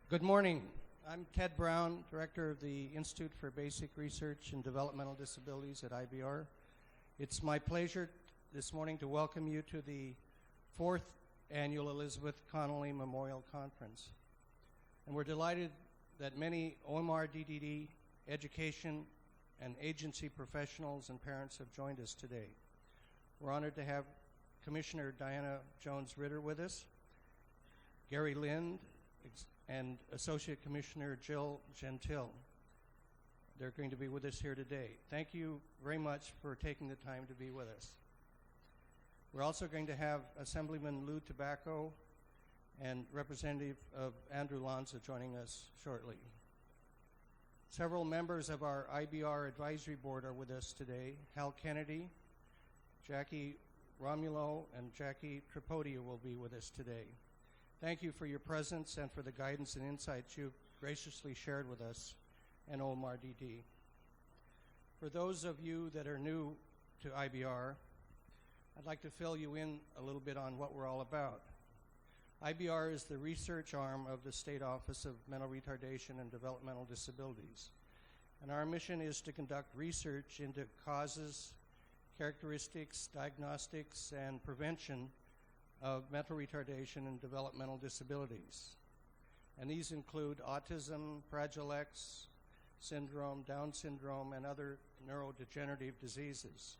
Good morning. I'm Ted Brown, Director of the Institute for Basic Research in Developmental Disabilities at IBR. It's my pleasure this morning to welcome you to the 4th Annual Elizabeth Connelly Memorial Conference. And we're delighted that many OMR DDD education and agency professionals and parents have joined us today. We're honored to have Commissioner Diana Jones-Ritter with us, Gary Lind, and Associate Commissioner Jill Gentile. They're going to be with us here today. Thank you very much for taking the time to be with us. We're also going to have Assemblyman Lou Tobacco and Representative of Andrew Lanza joining us shortly. Several members of our IBR Advisory Board are with us today. Hal Kennedy, Jackie Romulo, and Jackie Tripodia will be with us today. Thank you for your presence and for the guidance and insights you've graciously shared with us and OMRDD. For those of you that are new to IBR, I'd like to fill you in a little bit on what we're all about. IBR is the research arm of the State Office of Mental Retardation and Developmental Disabilities. And our mission is to conduct research into causes, characteristics, diagnostics, and prevention of mental retardation and developmental disabilities. And these include autism, Fragile X syndrome, Down syndrome, and other neurodegenerative diseases.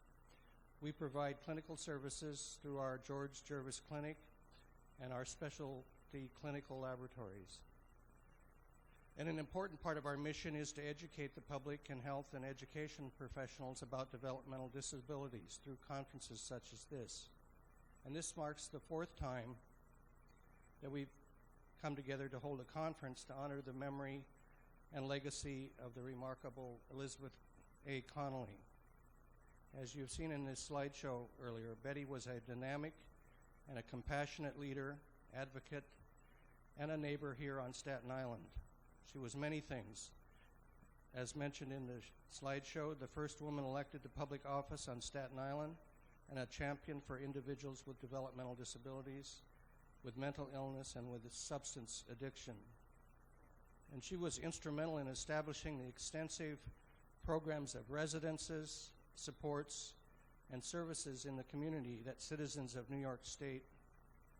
We provide clinical services through our George Jervis Clinic and our specialty clinical laboratories. And an important part of our mission is to educate the public and health and education professionals about developmental disabilities through conferences such as this. And this marks the 4th time that we've come together to hold a conference to honor the memory and legacy of the remarkable Elizabeth A. Connelly. As you've seen in this slideshow earlier, Betty was a dynamic and a compassionate leader, advocate, and a neighbor here on Staten Island. She was many things. As mentioned in the slideshow, the first woman elected to public office on Staten Island, and a champion for individuals with developmental disabilities, with mental illness, and with substance addiction. And she was instrumental in establishing the extensive programs of residences, supports, and services in the community that citizens of New York State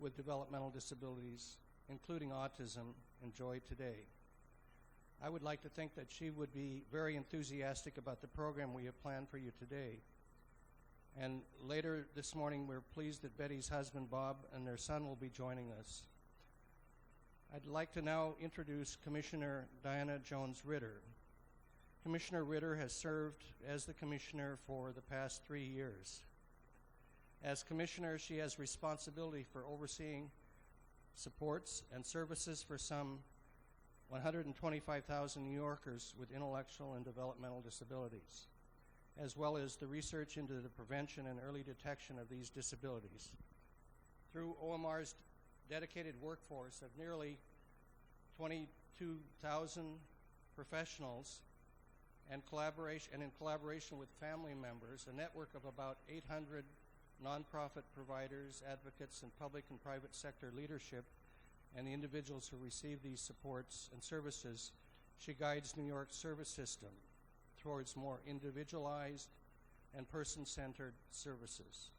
with developmental disabilities, including autism, enjoy today. I would like to think that she would be very enthusiastic about the program we have planned for you today. And later this morning, we're pleased that Betty's husband, Bob, and their son will be joining us. I'd like to now introduce Commissioner Diana Jones-Ritter. Commissioner Ritter has served as the commissioner for the past 3 years. As commissioner, she has responsibility for overseeing supports and services for some 125,000 New Yorkers with intellectual and developmental disabilities, as well as the research into the prevention and early detection of these disabilities. Through OMR's dedicated workforce of nearly 22,000 professionals and in collaboration with family members, a network of about 800 nonprofit providers, advocates, and public and private sector leadership, and the individuals who receive these supports and services, she guides New York's service system towards more individualized and person-centered services.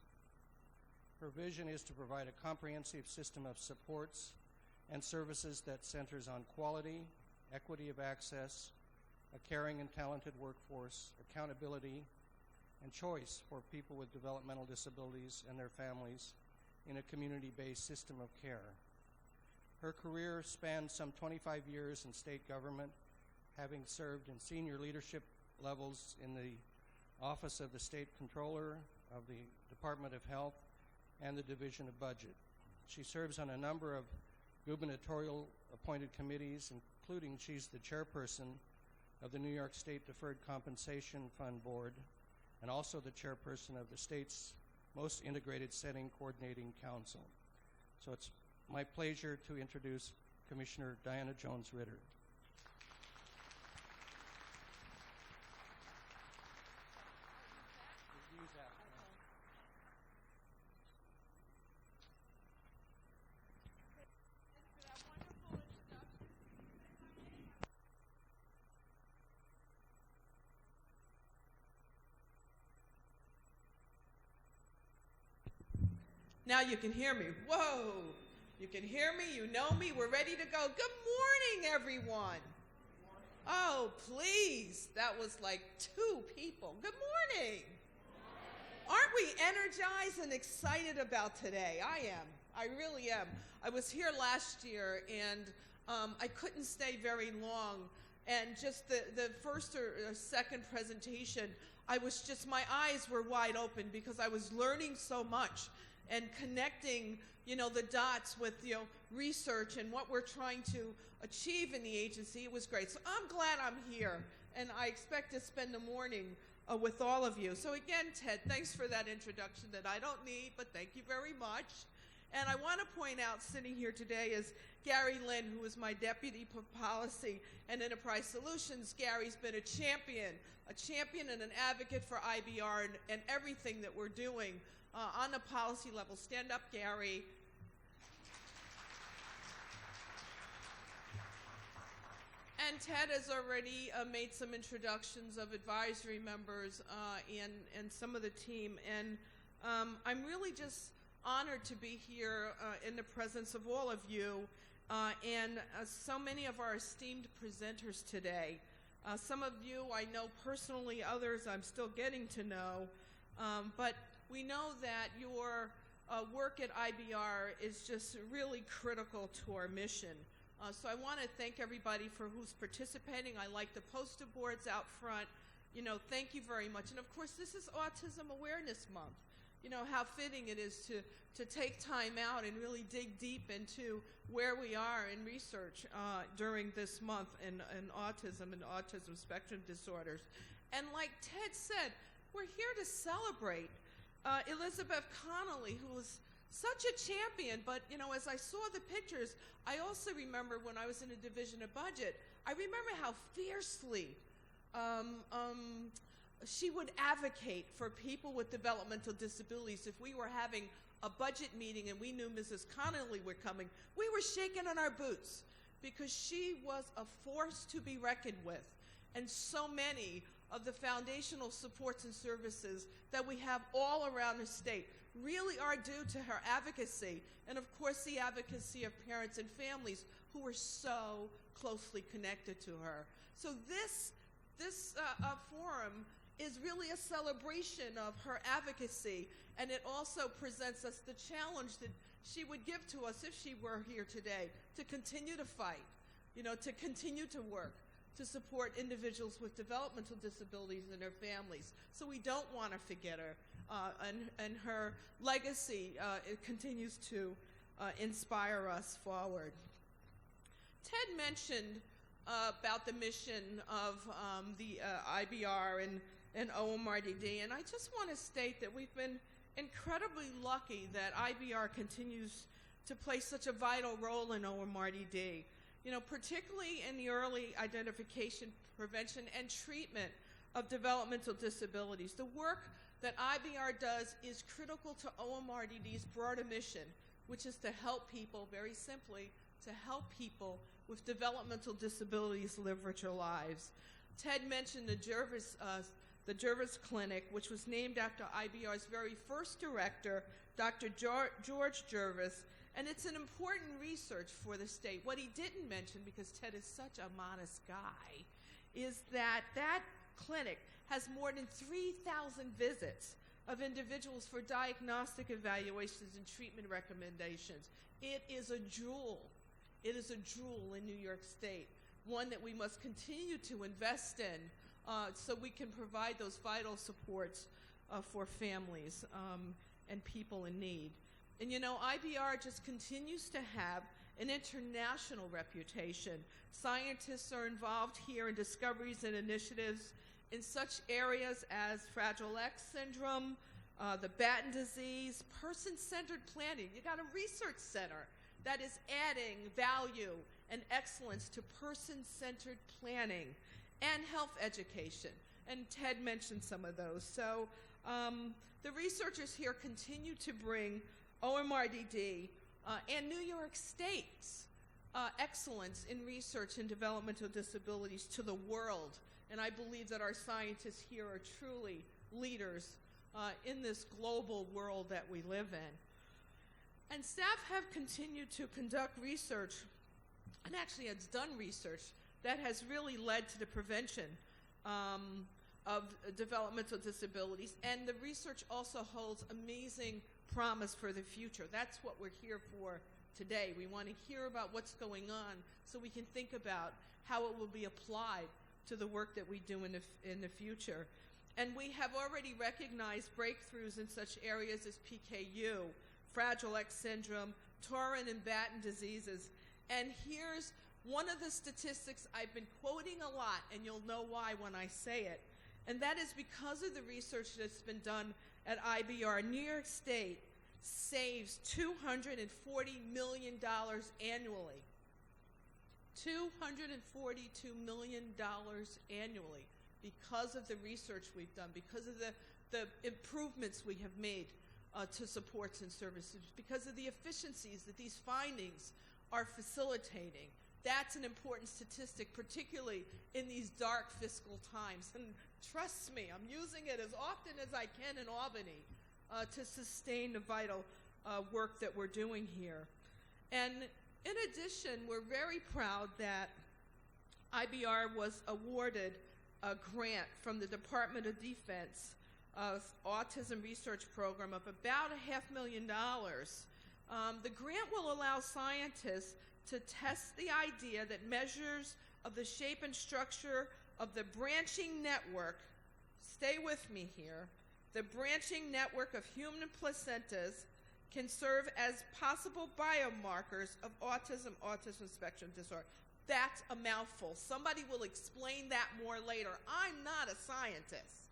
Her vision is to provide a comprehensive system of supports and services that centers on quality, equity of access, a caring and talented workforce, accountability, and choice for people with developmental disabilities and their families in a community-based system of care. Her career spanned some 25 years in state government, having served in senior leadership levels in the Office of the State Controller, of the Department of Health, and the Division of Budget. She serves on a number of gubernatorial appointed committees, including she's the chairperson of the New York State Deferred Compensation Fund Board, and also the chairperson of the state's most integrated setting coordinating council. So it's my pleasure to introduce Commissioner Diana Jones-Ritter. Now you can hear me. Whoa! You can hear me, you know me, we're ready to go. Good morning, everyone. Oh, please. That was like 2 people. Good morning. Aren't we energized and excited about today? I am. I really am. I was here last year, and I couldn't stay very long. And just the first or second presentation, my eyes were wide open because I was learning so much and connecting, the dots with, research and what we're trying to achieve in the agency. It was great. So I'm glad I'm here, and I expect to spend the morning with all of you. So again, Ted, thanks for that introduction that I don't need, but thank you very much. And I want to point out, sitting here today is Gary Lynn, who is my Deputy for Policy and Enterprise Solutions. Gary's been a champion and an advocate for IBR and everything that we're doing on the policy level. Stand up, Gary. And Ted has already made some introductions of advisory members and some of the team. And I'm really just honored to be here in the presence of all of you and so many of our esteemed presenters today. Some of you I know personally, others I'm still getting to know, but we know that your work at IBR is just really critical to our mission. So I want to thank everybody for who's participating. I like the poster boards out front. Thank you very much. And of course, this is Autism Awareness Month. How fitting it is to take time out and really dig deep into where we are in research during this month in autism and autism spectrum disorders. And like Ted said, we're here to celebrate Elizabeth Connelly, who was such a champion, but as I saw the pictures, I also remember when I was in a division of budget, I remember how fiercely she would advocate for people with developmental disabilities. If we were having a budget meeting and we knew Mrs. Connelly were coming, we were shaking in our boots because she was a force to be reckoned with. And so many of the foundational supports and services that we have all around the state really are due to her advocacy, and of course the advocacy of parents and families who were so closely connected to her. So this forum is really a celebration of her advocacy, and it also presents us the challenge that she would give to us if she were here today, to continue to fight, to continue to work, to support individuals with developmental disabilities and their families. So we don't want to forget her, and her legacy it continues to inspire us forward. Ted mentioned about the mission of the IBR and OMRDD, and I just want to state that we've been incredibly lucky that IBR continues to play such a vital role in OMRDD, particularly in the early identification, prevention, and treatment of developmental disabilities. The work that IBR does is critical to OMRDD's broader mission, which is to help people, very simply, to help people with developmental disabilities live richer lives. Ted mentioned the Jervis Clinic, which was named after IBR's very first director, Dr. George Jervis, and it's an important research for the state. What he didn't mention, because Ted is such a modest guy, is that clinic has more than 3,000 visits of individuals for diagnostic evaluations and treatment recommendations. It is a jewel. It is a jewel in New York State, one that we must continue to invest in so we can provide those vital supports for families and people in need. And IBR just continues to have an international reputation. Scientists are involved here in discoveries and initiatives in such areas as Fragile X syndrome, the Batten disease, person-centered planning. You got a research center that is adding value and excellence to person-centered planning and health education. And Ted mentioned some of those. So the researchers here continue to bring OMRDD and New York State's excellence in research and developmental disabilities to the world. And I believe that our scientists here are truly leaders in this global world that we live in. And staff have continued to conduct research, and actually has done research that has really led to the prevention of developmental disabilities. And the research also holds amazing promise for the future. That's what we're here for today. We want to hear about what's going on so we can think about how it will be applied to the work that we do in the future. And we have already recognized breakthroughs in such areas as PKU, Fragile X syndrome, Torrin and Batten diseases. And here's one of the statistics I've been quoting a lot, and you'll know why when I say it. And that is because of the research that's been done at IBR. New York State saves $240 million annually. $242 million annually because of the research we've done, because of the improvements we have made to supports and services, because of the efficiencies that these findings are facilitating. That's an important statistic, particularly in these dark fiscal times. And trust me, I'm using it as often as I can in Albany to sustain the vital work that we're doing here. And in addition, we're very proud that IBR was awarded a grant from the Department of Defense Autism Research Program of about $500,000. The grant will allow scientists to test the idea that measures of the shape and structure of the branching network, stay with me here, the branching network of human placentas can serve as possible biomarkers of autism spectrum disorder. That's a mouthful. Somebody will explain that more later. I'm not a scientist,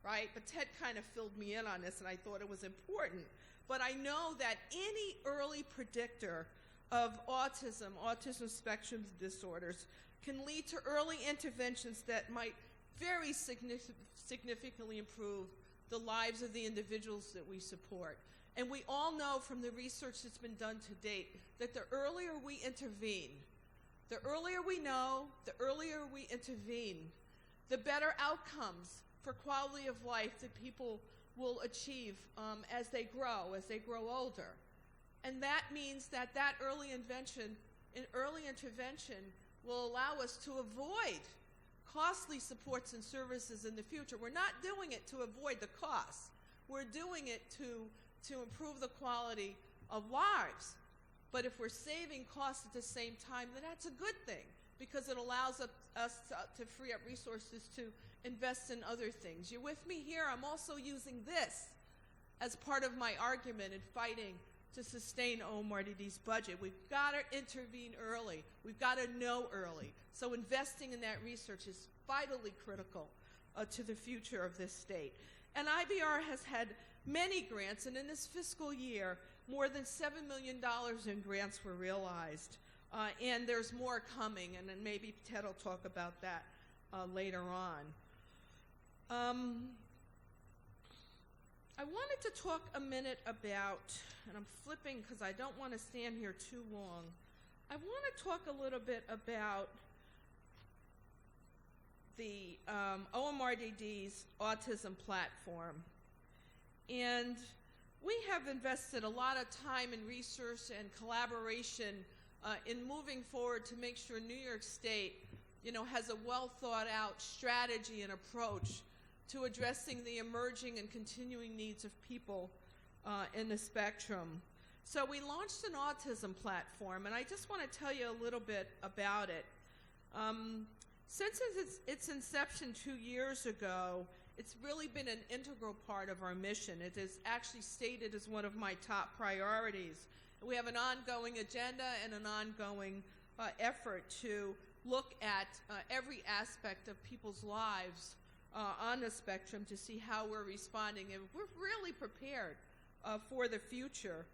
right? But Ted kind of filled me in on this, and I thought it was important. But I know that any early predictor of autism spectrum disorders, can lead to early interventions that might very significantly improve the lives of the individuals that we support. And we all know from the research that's been done to date that the earlier we intervene, the earlier we know, the earlier we intervene, the better outcomes for quality of life that people will achieve as they grow older. And that means that early intervention will allow us to avoid costly supports and services in the future. We're not doing it to avoid the costs. We're doing it to improve the quality of lives. But if we're saving costs at the same time, then that's a good thing, because it allows us to free up resources to invest in other things. You with me here? I'm also using this as part of my argument in fighting to sustain OMRDD's budget. We've got to intervene early. We've got to know early. So investing in that research is vitally critical to the future of this state. And IBR has had many grants, and in this fiscal year, more than $7 million in grants were realized. And there's more coming, and then maybe Ted will talk about that later on. I wanted to talk a minute about, and I'm flipping because I don't want to stand here too long. I want to talk a little bit about the OMRDD's autism platform. And we have invested a lot of time in research and collaboration in moving forward to make sure New York State, has a well thought out strategy and approach to addressing the emerging and continuing needs of people in the spectrum. So we launched an autism platform, and I just want to tell you a little bit about it. Since its inception 2 years ago, it's really been an integral part of our mission. It is actually stated as one of my top priorities. We have an ongoing agenda and an ongoing effort to look at every aspect of people's lives on the spectrum to see how we're responding, and we're really prepared for the future.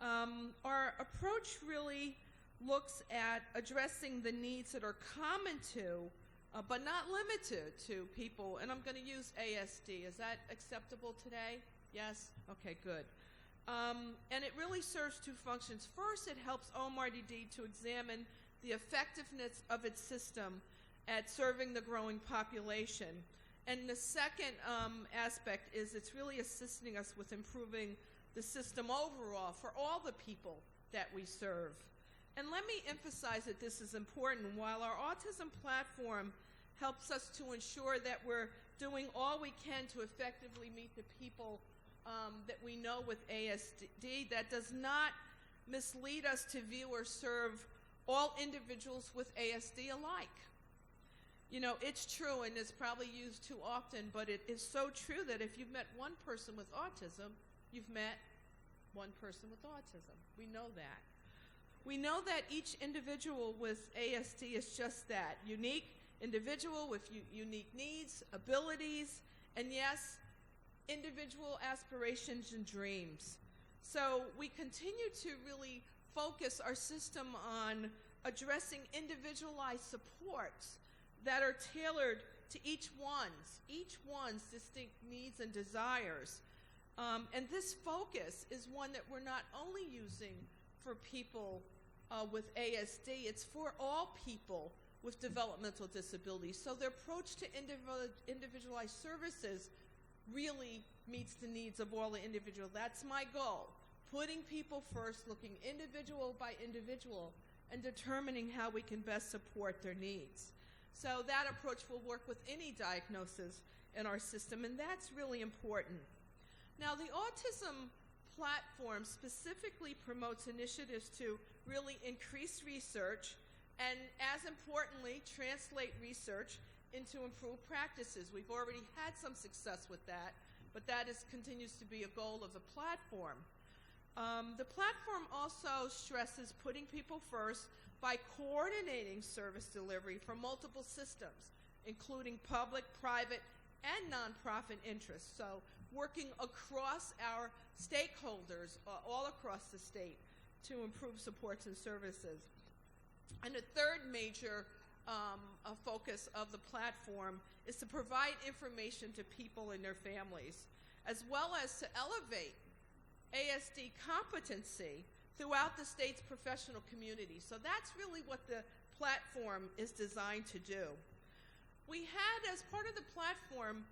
Our approach really looks at addressing the needs that are common to, but not limited to people, and I'm going to use ASD. Is that acceptable today? Yes? Okay, good. And it really serves two functions. First, it helps OMRDD to examine the effectiveness of its system at serving the growing population. And the second aspect is it's really assisting us with improving the system overall, for all the people that we serve. And let me emphasize that this is important. While our autism platform helps us to ensure that we're doing all we can to effectively meet the people that we know with ASD, that does not mislead us to view or serve all individuals with ASD alike. You know, it's true, and it's probably used too often, but it is so true that if you've met one person with autism, you've met one person with autism. We know that. We know that each individual with ASD is just that, unique individual with unique needs, abilities, and yes, individual aspirations and dreams. So we continue to really focus our system on addressing individualized supports that are tailored to each one's distinct needs and desires. And this focus is one that we're not only using for people with ASD, it's for all people with developmental disabilities. So the approach to individualized services really meets the needs of all the individuals. That's my goal. Putting people first, looking individual by individual, and determining how we can best support their needs. So that approach will work with any diagnosis in our system, and that's really important. Now, the autism platform specifically promotes initiatives to really increase research and, as importantly, translate research into improved practices. We've already had some success with that, but that continues to be a goal of the platform. The platform also stresses putting people first by coordinating service delivery for multiple systems, including public, private, and nonprofit interests. So working across our stakeholders all across the state to improve supports and services. And the third major focus of the platform is to provide information to people and their families, as well as to elevate ASD competency throughout the state's professional community. So that's really what the platform is designed to do. We had, as part of the platform,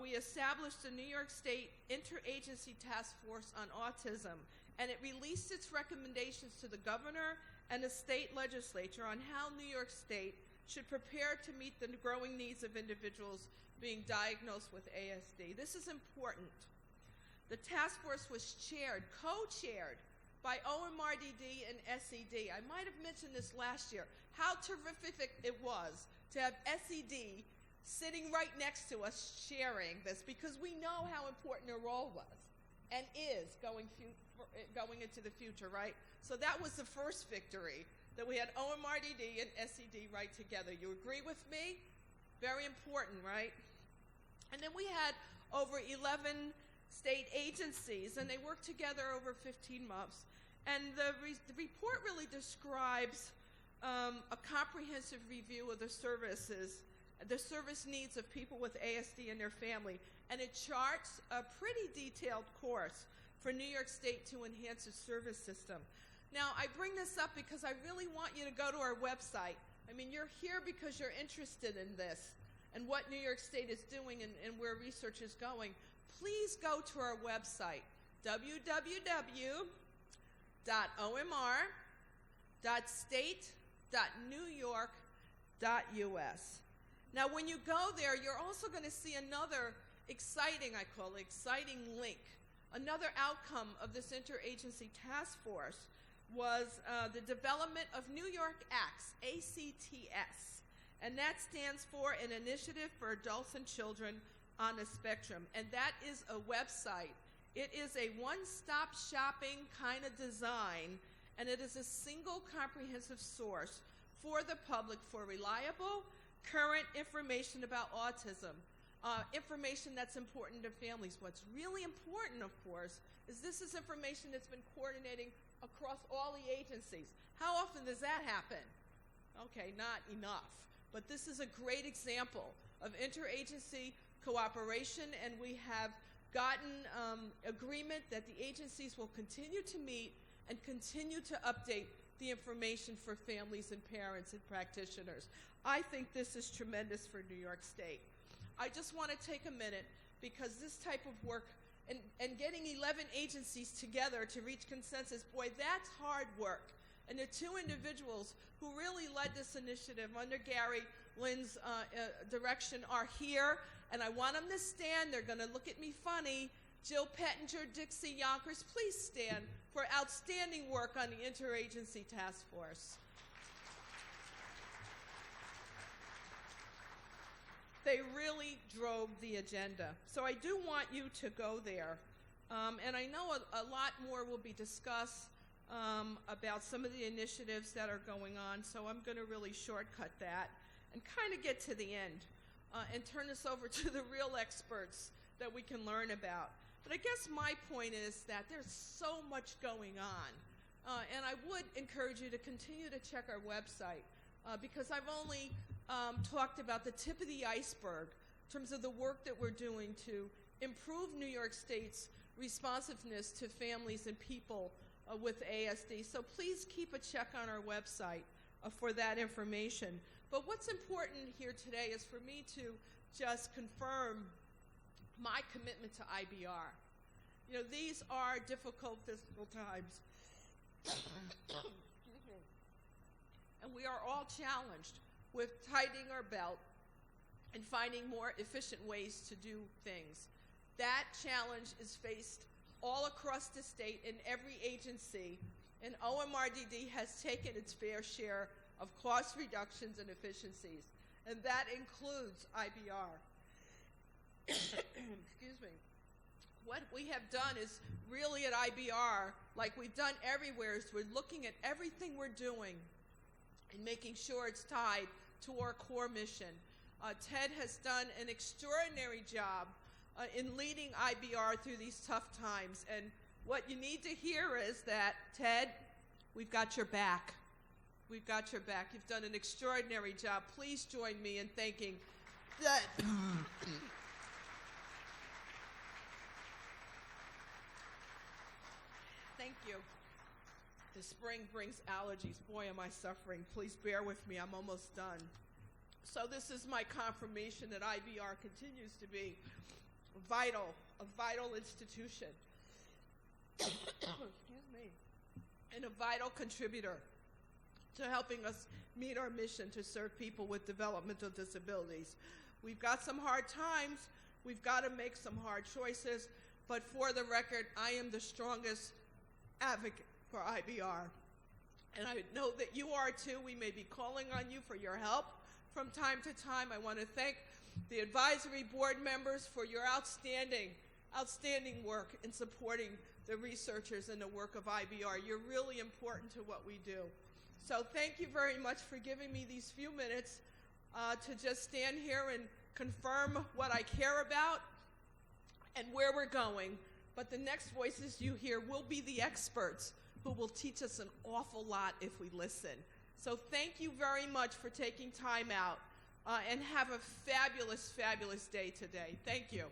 we established a New York State Interagency Task Force on Autism, and it released its recommendations to the governor and the state legislature on how New York State should prepare to meet the growing needs of individuals being diagnosed with ASD. This is important. The task force was co-chaired by OMRDD and SED. I might have mentioned this last year, how terrific it was to have SED sitting right next to us sharing this, because we know how important their role was and is going into the future, right? So that was the first victory, that we had OMRDD and SED right together. You agree with me? Very important, right? And then we had over 11 state agencies, and they worked together over 15 months. And the report really describes a comprehensive review of the service needs of people with ASD and their family, and it charts a pretty detailed course for New York State to enhance its service system. Now, I bring this up because I really want you to go to our website. I mean, you're here because you're interested in this and what New York State is doing and where research is going. Please go to our website, www.omr.state.newyork.us. Now, when you go there, you're also going to see another exciting, I call it exciting link. Another outcome of this interagency task force was the development of New York ACTS, ACTS, and that stands for an Initiative for Adults and Children on the Spectrum, and that is a website. It is a one-stop shopping kind of design, and it is a single comprehensive source for the public for reliable, current information about autism, information that's important to families. What's really important, of course, is this is information that's been coordinating across all the agencies. How often does that happen? Okay, not enough. But this is a great example of interagency cooperation, and we have gotten agreement that the agencies will continue to meet and continue to update the information for families and parents and practitioners. I think this is tremendous for New York State. I just want to take a minute, because this type of work and getting 11 agencies together to reach consensus, boy, that's hard work. And the two individuals who really led this initiative under Gary Lynn's direction are here, and I want them to stand. They're going to look at me funny. Jill Pettinger, Dixie Yonkers, please stand for outstanding work on the Interagency Task Force. They really drove the agenda. So I do want you to go there. And I know a lot more will be discussed about some of the initiatives that are going on, so I'm going to really shortcut that and kind of get to the end and turn this over to the real experts that we can learn about. But I guess my point is that there's so much going on, and I would encourage you to continue to check our website because I've only talked about the tip of the iceberg in terms of the work that we're doing to improve New York State's responsiveness to families and people with ASD. So please keep a check on our website for that information. But what's important here today is for me to just confirm my commitment to IBR. You know, these are difficult fiscal times. And we are all challenged with tightening our belt and finding more efficient ways to do things. That challenge is faced all across the state in every agency, and OMRDD has taken its fair share of cost reductions and efficiencies, and that includes IBR. Excuse me. What we have done is really at IBR, like we've done everywhere, is we're looking at everything we're doing and making sure it's tied to our core mission. Ted has done an extraordinary job in leading IBR through these tough times. And what you need to hear is that, Ted, we've got your back. We've got your back. You've done an extraordinary job. Please join me in thanking that. Thank you. The spring brings allergies. Boy, am I suffering. Please bear with me. I'm almost done. So this is my confirmation that IBR continues to be a vital institution, excuse me, and a vital contributor to helping us meet our mission to serve people with developmental disabilities. We've got some hard times. We've got to make some hard choices. But for the record, I am the strongest advocate for IBR. And I know that you are too. We may be calling on you for your help from time to time. I want to thank the advisory board members for your outstanding work in supporting the researchers and the work of IBR. You're really important to what we do. So thank you very much for giving me these few minutes to just stand here and confirm what I care about and where we're going. But the next voices you hear will be the experts who will teach us an awful lot if we listen. So thank you very much for taking time out and have a fabulous, fabulous day today. Thank you.